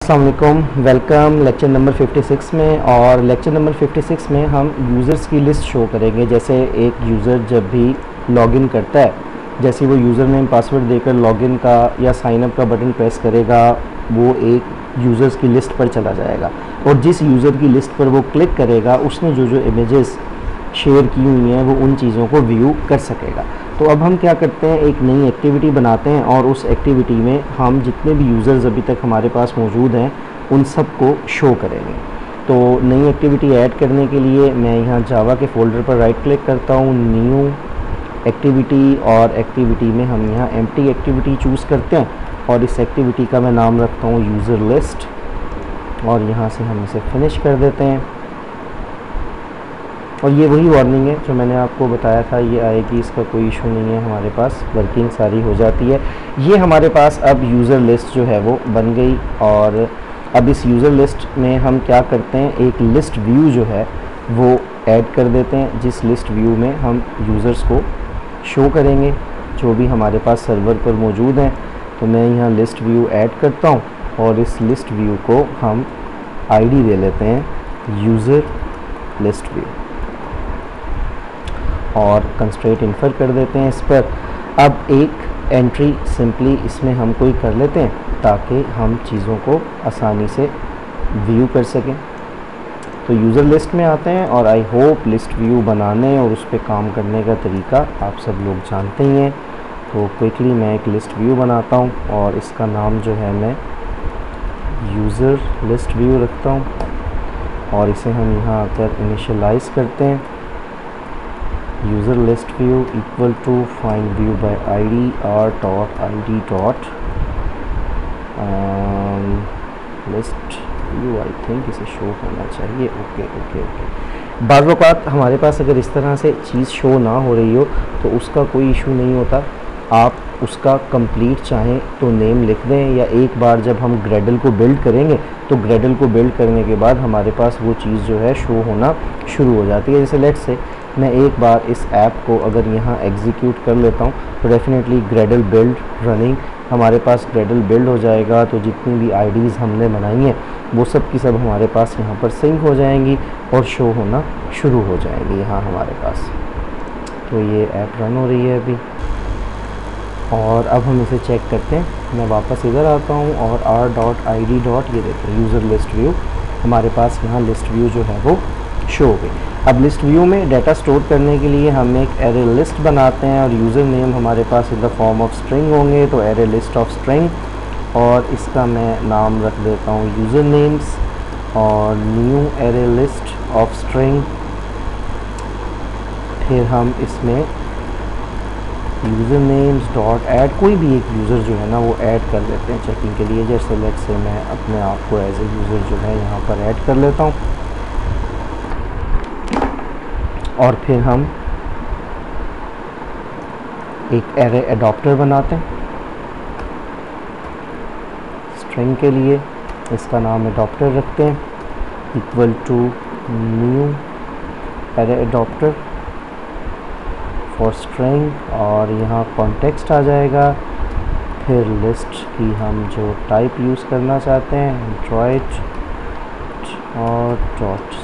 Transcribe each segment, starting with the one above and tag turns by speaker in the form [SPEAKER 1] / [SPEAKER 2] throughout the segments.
[SPEAKER 1] अस्सलाम वालेकुम, welcome lecture number 56 में। और लेक्चर नंबर 56 में हम यूज़र्स की लिस्ट शो करेंगे। जैसे एक यूज़र जब भी लॉगिन करता है, जैसे वो यूज़र नेम पासवर्ड देकर लॉगिन का या साइन अप का बटन प्रेस करेगा, वो एक यूज़र्स की लिस्ट पर चला जाएगा और जिस यूज़र की लिस्ट पर वो क्लिक करेगा उसने जो जो इमेजेस शेयर की हुई हैं वो उन चीज़ों को व्यू कर सकेगा। तो अब हम क्या करते हैं, एक नई एक्टिविटी बनाते हैं और उस एक्टिविटी में हम जितने भी यूज़र्स अभी तक हमारे पास मौजूद हैं उन सब को शो करेंगे। तो नई एक्टिविटी ऐड करने के लिए मैं यहाँ जावा के फ़ोल्डर पर राइट क्लिक करता हूँ, न्यू एक्टिविटी, और एक्टिविटी में हम यहाँ एम्प्टी एक्टिविटी चूज़ करते हैं और इस एक्टिविटी का मैं नाम रखता हूँ यूज़र लिस्ट, और यहाँ से हम इसे फिनिश कर देते हैं। और ये वही वार्निंग है जो मैंने आपको बताया था, ये आएगी, इसका कोई इशू नहीं है, हमारे पास वर्किंग सारी हो जाती है। ये हमारे पास अब यूज़र लिस्ट जो है वो बन गई। और अब इस यूज़र लिस्ट में हम क्या करते हैं, एक लिस्ट व्यू जो है वो ऐड कर देते हैं, जिस लिस्ट व्यू में हम यूज़र्स को शो करेंगे जो भी हमारे पास सर्वर पर मौजूद हैं। तो मैं यहाँ लिस्ट व्यू ऐड करता हूँ और इस लिस्ट व्यू को हम आईडी दे लेते हैं यूज़र लिस्ट व्यू और कंस्ट्रेंट इन्फर कर देते हैं इस पर। अब एक एंट्री सिंपली इसमें हम कोई कर लेते हैं ताकि हम चीज़ों को आसानी से व्यू कर सकें। तो यूज़र लिस्ट में आते हैं और आई होप लिस्ट व्यू बनाने और उस पर काम करने का तरीका आप सब लोग जानते ही हैं। तो क्विकली मैं एक लिस्ट व्यू बनाता हूँ और इसका नाम जो है मैं यूज़र लिस्ट व्यू रखता हूँ और इसे हम यहाँ आकर इनिशियलाइज़ करते हैं। User list view equal to find view by ID r dot id dot list view, I think इसे शो होना चाहिए। Okay okay okay. बाज़ वक़्त हमारे पास अगर इस तरह से चीज़ शो ना हो रही हो तो उसका कोई इशू नहीं होता, आप उसका कंप्लीट चाहें तो नेम लिख दें, या एक बार जब हम ग्रेडल को बिल्ड करेंगे तो ग्रेडल को बिल्ड करने के बाद हमारे पास वो चीज़ जो है शो होना शुरू हो जाती है। जैसे लेट्स से मैं एक बार इस ऐप को अगर यहाँ एग्जीक्यूट कर लेता हूँ तो डेफिनेटली ग्रेडल बिल्ड रनिंग, हमारे पास ग्रेडल बिल्ड हो जाएगा। तो जितनी भी आईडीज़ हमने बनाई हैं वो सब की सब हमारे पास यहाँ पर सिंक हो जाएंगी और शो होना शुरू हो जाएंगी यहाँ हमारे पास। तो ये ऐप रन हो रही है अभी और अब हम इसे चेक करते हैं। मैं वापस इधर आता हूँ और r dot I D dot, ये देखें यूज़र लिस्ट व्यू, हमारे पास यहाँ लिस्ट व्यू जो है वो शो हो गई। अब लिस्ट व्यू में डाटा स्टोर करने के लिए हम एक एरे लिस्ट बनाते हैं और यूज़र नेम हमारे पास in the form of string होंगे, तो एरे लिस्ट ऑफ स्ट्रिंग, और इसका मैं नाम रख देता हूँ यूज़र नेम्स और new array list of string. फिर हम इसमें यूज़र नेम्स डॉट ऐड, कोई भी एक यूज़र जो है ना वो ऐड कर देते हैं चेकिंग के लिए। जैसे लेट्स से मैं अपने आप को एज ए यूज़र जो है यहाँ पर ऐड कर लेता हूँ और फिर हम एक एरे एडॉप्टर बनाते हैं स्ट्रिंग के लिए, इसका नाम एडॉप्टर रखते हैं equal to new array adapter for string, और यहाँ कॉन्टेक्स्ट आ जाएगा। फिर लिस्ट की हम जो टाइप यूज़ करना चाहते हैं एंड्रॉयड और dot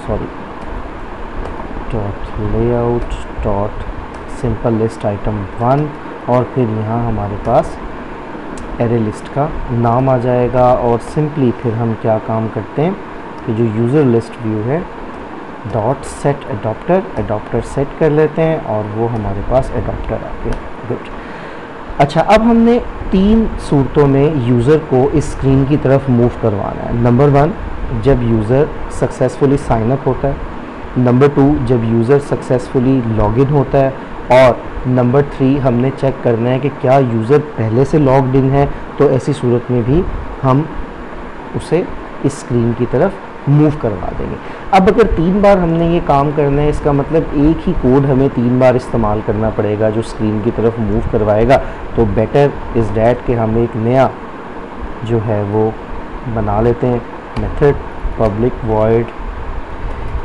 [SPEAKER 1] layout dot simple list item 1, और फिर यहाँ हमारे पास एरे लिस्ट का नाम आ जाएगा। और सिंपली फिर हम क्या काम करते हैं कि जो यूज़र लिस्ट व्यू है डॉट सेट एडॉप्टर सेट कर लेते हैं और वो हमारे पास एडॉप्टर आ गया। गुड। अच्छा, अब हमने 3 सूरतों में यूज़र को इस स्क्रीन की तरफ मूव करवाना है। नंबर 1, जब यूज़र सक्सेसफुली साइन अप होता है। नंबर 2, जब यूज़र सक्सेसफुली लॉगिन होता है। और नंबर 3, हमने चेक करना है कि क्या यूज़र पहले से लॉग्ड इन है, तो ऐसी सूरत में भी हम उसे इस स्क्रीन की तरफ मूव करवा देंगे। अब अगर 3 बार हमने ये काम करना है, इसका मतलब एक ही कोड हमें 3 बार इस्तेमाल करना पड़ेगा जो स्क्रीन की तरफ मूव करवाएगा। तो बेटर इज़ डैट कि हम एक नया जो है वो बना लेते हैं method public void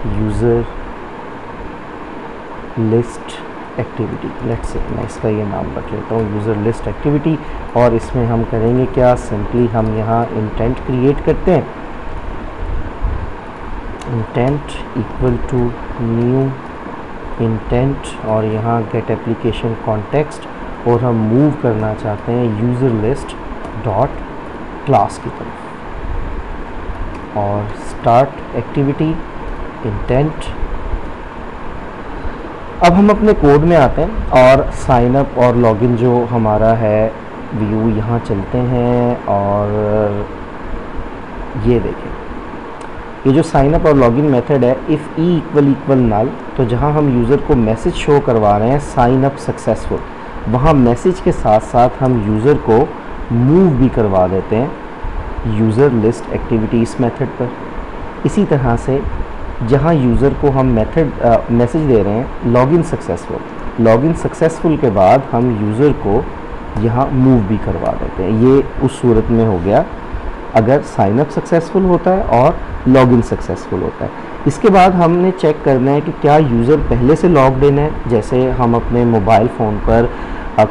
[SPEAKER 1] user list activity, let's say मैं इसका ये नाम रख लेता हूँ यूज़र लिस्ट एक्टिविटी। और इसमें हम करेंगे क्या, सिंपली हम यहाँ इंटेंट क्रिएट करते हैं, intent equal to new intent और यहाँ गेट एप्लीकेशन कॉन्टेक्स्ट, और हम मूव करना चाहते हैं यूज़र लिस्ट डॉट क्लास की तरफ, और स्टार्ट एक्टिविटी इंटेंट। अब हम अपने कोड में आते हैं और साइन अप और लॉगिन जो हमारा है व्यू यहाँ चलते हैं, और ये देखें ये जो साइन अप और लॉगिन मेथड है, इफ़ ई इक्वल नल, तो जहाँ हम यूज़र को मैसेज शो करवा रहे हैं साइन अप सक्सेसफुल, वहाँ मैसेज के साथ साथ हम यूज़र को मूव भी करवा देते हैं यूज़र लिस्ट एक्टिविटी इस मेथड पर। इसी तरह से जहाँ यूज़र को हम मैसेज दे रहे हैं लॉगिन सक्सेसफुल के बाद हम यूज़र को यहाँ मूव भी करवा देते हैं। ये उस सूरत में हो गया अगर साइन अप सक्सेसफुल होता है और लॉगिन सक्सेसफुल होता है। इसके बाद हमने चेक करना है कि क्या यूज़र पहले से लॉग्ड इन है। जैसे हम अपने मोबाइल फ़ोन पर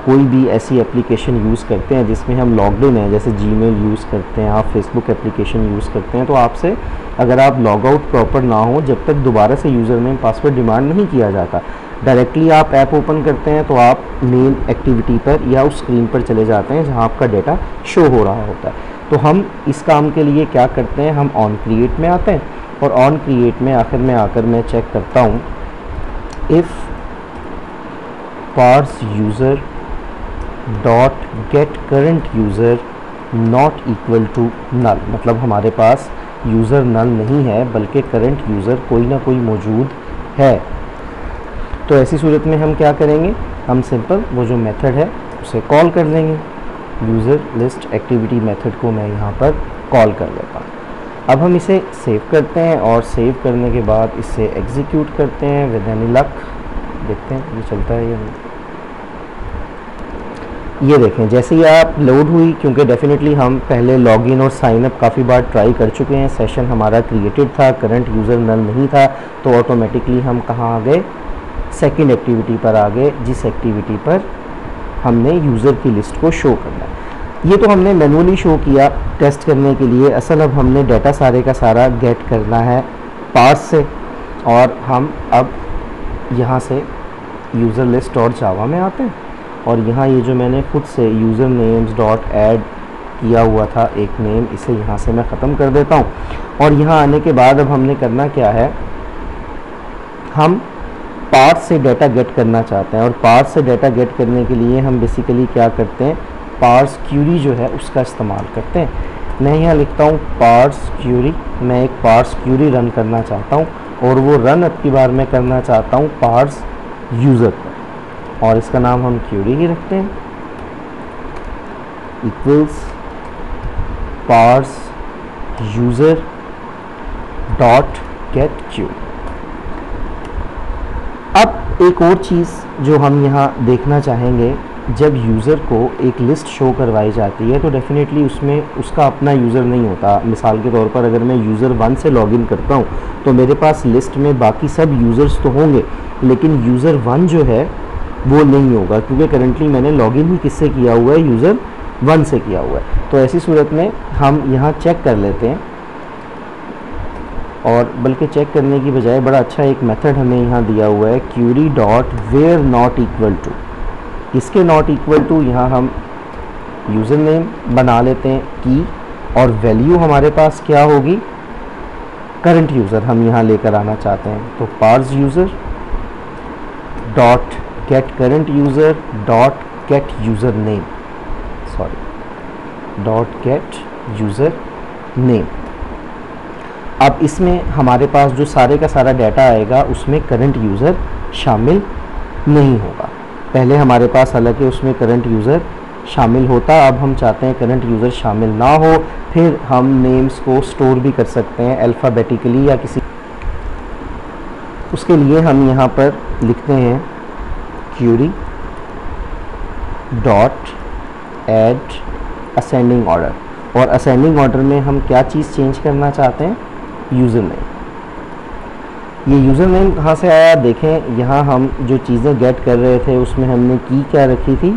[SPEAKER 1] कोई भी ऐसी एप्लीकेशन यूज़ करते हैं जिसमें हम लॉग्ड इन हैं, जैसे जीमेल यूज़ करते हैं, आप फेसबुक एप्लीकेशन यूज़ करते हैं, तो आपसे अगर आप लॉग आउट प्रॉपर ना हो, जब तक दोबारा से यूज़र नेम पासवर्ड डिमांड नहीं किया जाता, डायरेक्टली आप ऐप ओपन करते हैं तो आप मेन एक्टिविटी पर या उस स्क्रीन पर चले जाते हैं जहां आपका डेटा शो हो रहा होता है। तो हम इस काम के लिए क्या करते हैं, हम ऑन क्रिएट में आते हैं, और ऑन क्रिएट में आखिर में आकर मैं चेक करता हूँ if parse user dot get current user not equal to null, मतलब हमारे पास यूज़र नल नहीं है बल्कि करंट यूज़र कोई ना कोई मौजूद है। तो ऐसी सूरत में हम क्या करेंगे, हम सिंपल वो जो मेथड है उसे कॉल कर लेंगे। यूज़र लिस्ट एक्टिविटी मेथड को मैं यहाँ पर कॉल कर लेता हूँ। अब हम इसे सेव करते हैं, और सेव करने के बाद इसे एग्जीक्यूट करते हैं विद एनी लक। देखते हैं ये चलता है या नहीं। ये देखें जैसे ही आप लोड हुई, क्योंकि डेफिनेटली हम पहले लॉगिन और साइन अप काफ़ी बार ट्राई कर चुके हैं, सेशन हमारा क्रिएटेड था, करंट यूज़र नल नहीं था, तो ऑटोमेटिकली हम कहाँ आ गए, सेकंड एक्टिविटी पर आ गए, जिस एक्टिविटी पर हमने यूज़र की लिस्ट को शो करना है। ये तो हमने मैनुअली शो किया टेस्ट करने के लिए। असल अब हमने डाटा सारे का सारा गेट करना है पार्स से, और हम अब यहाँ से यूज़र लिस्ट डॉट जावा में आते हैं, और यहाँ ये जो मैंने खुद से यूज़र नेम्स डॉट ऐड किया हुआ था एक नेम, इसे यहाँ से मैं ख़त्म कर देता हूँ। और यहाँ आने के बाद अब हमने करना क्या है, हम पार्स से डाटा गेट करना चाहते हैं, और पार्स से डाटा गेट करने के लिए हम बेसिकली क्या करते हैं, पार्स क्यूरी जो है उसका इस्तेमाल करते हैं। मैं यहाँ लिखता हूँ पार्स क्यूरी, मैं एक पार्स क्यूरी रन करना चाहता हूँ, और वो रन अब की बार मैं करना चाहता हूँ पार्स यूज़र पर, और इसका नाम हम क्यूरी ही रखते हैं, equals parse user dot get query. अब एक और चीज़ जो हम यहाँ देखना चाहेंगे, जब यूज़र को एक लिस्ट शो करवाई जाती है तो डेफिनेटली उसमें उसका अपना यूज़र नहीं होता। मिसाल के तौर पर अगर मैं यूज़र 1 से लॉगिन करता हूँ तो मेरे पास लिस्ट में बाकी सब यूज़र्स तो होंगे, लेकिन यूज़र 1 जो है वो नहीं होगा, क्योंकि करंटली मैंने लॉगिन ही किससे किया हुआ है, यूज़र 1 से किया हुआ है। तो ऐसी सूरत में हम यहाँ चेक कर लेते हैं, और बल्कि चेक करने की बजाय बड़ा अच्छा एक मेथड हमें यहाँ दिया हुआ है, query dot where not equal to. इसके नॉट इक्वल टू यहाँ हम यूज़र नेम बना लेते हैं की, और वैल्यू हमारे पास क्या होगी, करंट यूज़र हम यहाँ लेकर आना चाहते हैं। तो parse user dot get current user dot get user name, sorry dot get user name. अब इसमें हमारे पास जो सारे का सारा डाटा आएगा उसमें करंट यूज़र शामिल नहीं होगा। पहले हमारे पास हालांकि उसमें करंट यूज़र शामिल होता, अब हम चाहते हैं करंट यूज़र शामिल ना हो। फिर हम नेम्स को स्टोर भी कर सकते हैं अल्फ़ाबेटिकली या किसी, उसके लिए हम यहाँ पर लिखते हैं query dot add ascending order, और असेंडिंग ऑर्डर में हम क्या चीज़ चेंज करना चाहते हैं, यूज़र नेम। ये यूज़र नेम कहाँ से आया देखें, यहाँ हम जो चीज़ें गेट कर रहे थे उसमें हमने की क्या रखी थी,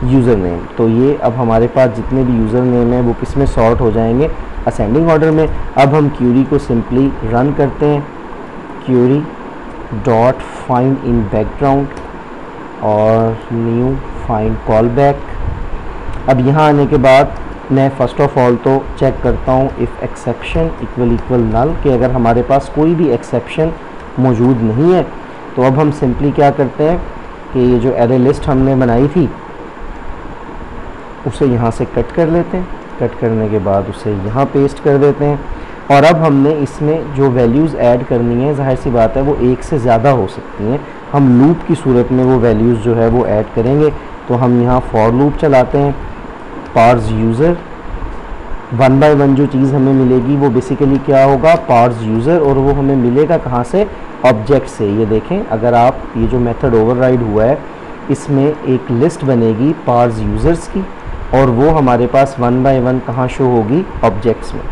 [SPEAKER 1] यूज़र नेम। तो ये अब हमारे पास जितने भी यूज़र नेम है वो किस में सॉर्ट हो जाएंगे, असेंडिंग ऑर्डर में। अब हम क्यूरी को सिंपली रन करते हैं, query dot find in background और न्यू फाइंड कॉल बैक। अब यहाँ आने के बाद मैं फ़र्स्ट ऑफ ऑल तो चेक करता हूँ इफ़ एक्सेप्शन इक्वल नल, कि अगर हमारे पास कोई भी एक्सेप्शन मौजूद नहीं है तो अब हम सिंपली क्या करते हैं कि ये जो एरे लिस्ट हमने बनाई थी उसे यहाँ से कट कर लेते हैं। कट करने के बाद उसे यहाँ पेस्ट कर देते हैं। और अब हमने इसमें जो वैल्यूज़ ऐड करनी है, जाहिर सी बात है वो एक से ज़्यादा हो सकती हैं, हम लूप की सूरत में वो वैल्यूज़ जो है वो ऐड करेंगे। तो हम यहाँ फॉर लूप चलाते हैं, पार्स यूज़र, 1 बाय 1 जो चीज़ हमें मिलेगी वो बेसिकली क्या होगा, पार्स यूज़र, और वो हमें मिलेगा कहाँ से, ऑब्जेक्ट से। ये देखें, अगर आप ये जो मेथड ओवरराइड हुआ है इसमें एक लिस्ट बनेगी पार्स यूज़र्स की, और वो हमारे पास 1 बाय 1 कहाँ शो होगी, ऑब्जेक्ट्स में।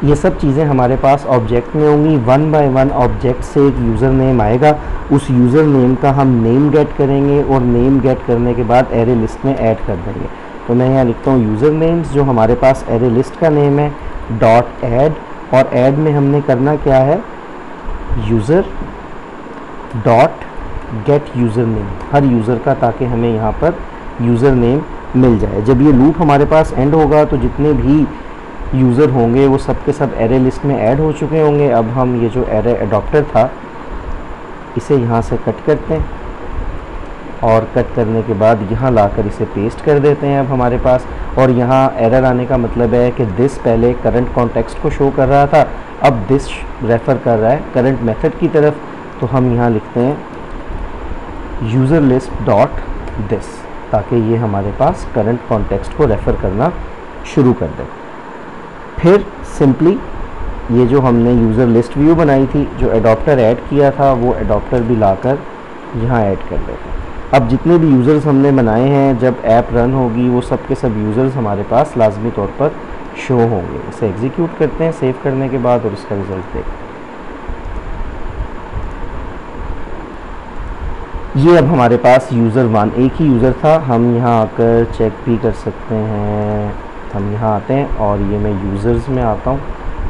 [SPEAKER 1] ये सब चीज़ें हमारे पास ऑब्जेक्ट में होंगी। 1 बाय 1 ऑब्जेक्ट से एक यूज़र नेम आएगा, उस यूज़र नेम का हम नेम गेट करेंगे और नेम गेट करने के बाद एरे लिस्ट में ऐड कर देंगे। तो मैं यहाँ लिखता हूँ यूज़र नेम्स, जो हमारे पास एरे लिस्ट का नेम है, डॉट ऐड, और ऐड में हमने करना क्या है, user dot get user name, हर यूज़र का, ताकि हमें यहाँ पर यूज़र नेम मिल जाए। जब ये लूप हमारे पास एंड होगा तो जितने भी यूज़र होंगे वो सब के सब एरे लिस्ट में ऐड हो चुके होंगे। अब हम ये जो एरे अडॉप्टर था इसे यहाँ से कट करते हैं, और कट करने के बाद यहाँ लाकर इसे पेस्ट कर देते हैं अब हमारे पास। और यहाँ एरर आने का मतलब है कि दिस पहले करंट कॉन्टेक्स्ट को शो कर रहा था, अब दिस रेफ़र कर रहा है करंट मेथड की तरफ। तो हम यहाँ लिखते हैं यूज़र लिस्ट डॉट दिस, ताकि ये हमारे पास करंट कॉन्टेक्स्ट को रेफ़र करना शुरू कर दे। फिर सिंपली ये जो हमने यूज़र लिस्ट व्यू बनाई थी, जो एडॉप्टर ऐड किया था, वो एडॉप्टर भी लाकर यहाँ ऐड कर देते हैं। अब जितने भी यूज़र्स हमने बनाए हैं, जब ऐप रन होगी वो सब के सब यूज़र्स हमारे पास लाजमी तौर पर शो होंगे। इसे एग्जीक्यूट करते हैं सेव करने के बाद, और इसका रिज़ल्ट देखते हैं। ये अब हमारे पास यूज़र 1 एक ही यूज़र था। हम यहाँ आकर चेक भी कर सकते हैं। हम यहाँ आते हैं और ये मैं यूज़र्स में आता हूँ,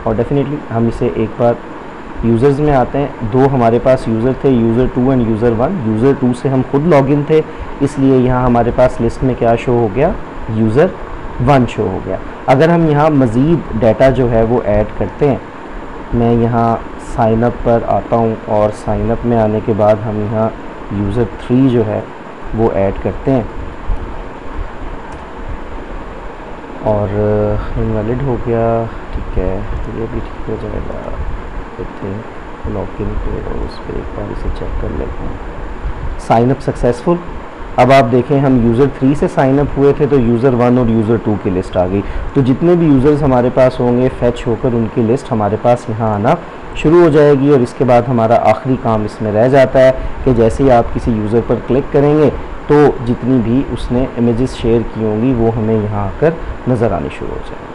[SPEAKER 1] और डेफिनेटली हम इसे एक बार यूज़र्स में आते हैं। 2 हमारे पास यूज़र थे, यूज़र 2 एंड यूज़र 1। यूज़र 2 से हम खुद लॉगिन थे, इसलिए यहाँ हमारे पास लिस्ट में क्या शो हो गया, यूज़र 1 शो हो गया। अगर हम यहाँ मज़ीद डाटा जो है वो ऐड करते हैं, मैं यहाँ साइनअप पर आता हूँ, और साइनअप में आने के बाद हम यहाँ यूज़र 3 जो है वो ऐड करते हैं, और इनवैलिड हो गया, ठीक है, ये भी ठीक हो जाएगा। लॉगिन पे और उस पर एक बार इसे चेक कर लेते हैं। Sign up successful. अब आप देखें, हम यूज़र 3 से साइनअप हुए थे तो यूज़र 1 और यूज़र 2 की लिस्ट आ गई। तो जितने भी यूज़र्स हमारे पास होंगे, फैच होकर उनकी लिस्ट हमारे पास यहाँ आना शुरू हो जाएगी। और इसके बाद हमारा आखिरी काम इसमें रह जाता है कि जैसे ही आप किसी यूज़र पर क्लिक करेंगे तो जितनी भी उसने इमेजेस शेयर की होंगी वो हमें यहाँ आकर नज़र आनी शुरू हो जाएगी।